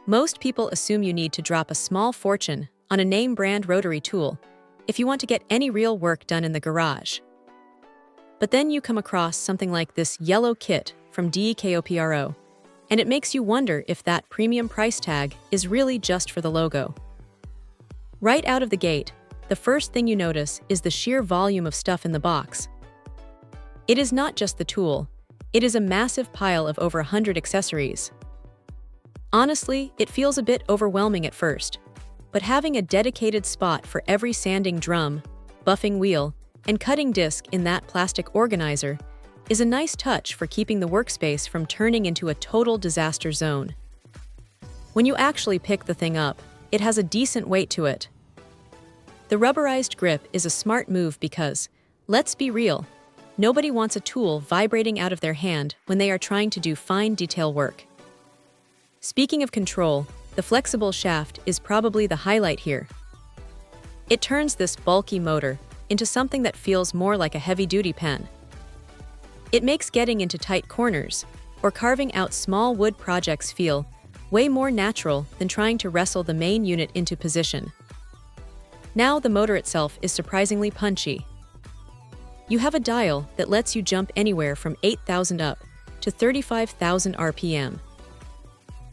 Most people assume you need to drop a small fortune on a name-brand rotary tool if you want to get any real work done in the garage. But then you come across something like this yellow kit from DEKOPRO, and it makes you wonder if that premium price tag is really just for the logo. Right out of the gate, the first thing you notice is the sheer volume of stuff in the box. It is not just the tool, it is a massive pile of over 100 accessories. Honestly, it feels a bit overwhelming at first, but having a dedicated spot for every sanding drum, buffing wheel, and cutting disc in that plastic organizer is a nice touch for keeping the workspace from turning into a total disaster zone. When you actually pick the thing up, it has a decent weight to it. The rubberized grip is a smart move because, let's be real, nobody wants a tool vibrating out of their hand when they are trying to do fine detail work. Speaking of control, the flexible shaft is probably the highlight here. It turns this bulky motor into something that feels more like a heavy-duty pen. It makes getting into tight corners or carving out small wood projects feel way more natural than trying to wrestle the main unit into position. Now the motor itself is surprisingly punchy. You have a dial that lets you jump anywhere from 8,000 up to 35,000 RPM.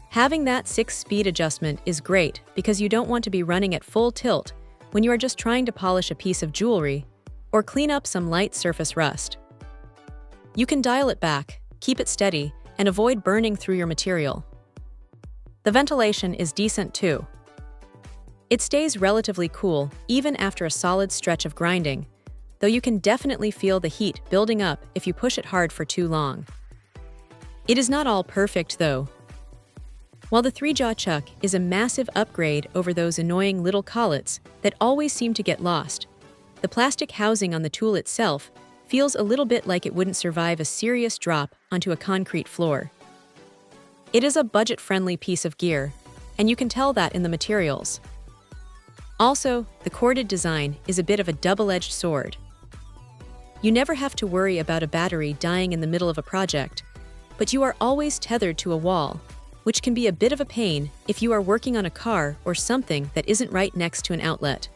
Having that 6-speed adjustment is great because you don't want to be running at full tilt when you are just trying to polish a piece of jewelry or clean up some light surface rust. You can dial it back, keep it steady, and avoid burning through your material. The ventilation is decent too. It stays relatively cool even after a solid stretch of grinding, though you can definitely feel the heat building up if you push it hard for too long. It is not all perfect though. While the 3-jaw chuck is a massive upgrade over those annoying little collets that always seem to get lost, the plastic housing on the tool itself feels a little bit like it wouldn't survive a serious drop onto a concrete floor. It is a budget-friendly piece of gear, and you can tell that in the materials. Also, the corded design is a bit of a double-edged sword. You never have to worry about a battery dying in the middle of a project, but you are always tethered to a wall, which can be a bit of a pain if you are working on a car or something that isn't right next to an outlet.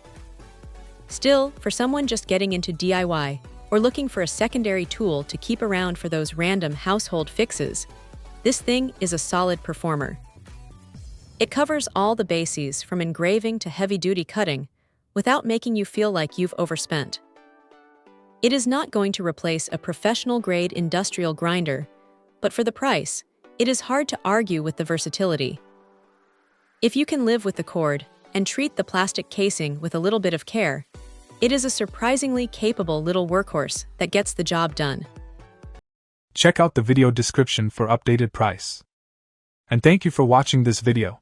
Still, for someone just getting into DIY or looking for a secondary tool to keep around for those random household fixes, this thing is a solid performer. It covers all the bases from engraving to heavy-duty cutting without making you feel like you've overspent. It is not going to replace a professional-grade industrial grinder, but for the price, it is hard to argue with the versatility. If you can live with the cord and treat the plastic casing with a little bit of care, it is a surprisingly capable little workhorse that gets the job done. Check out the video description for updated price. And thank you for watching this video.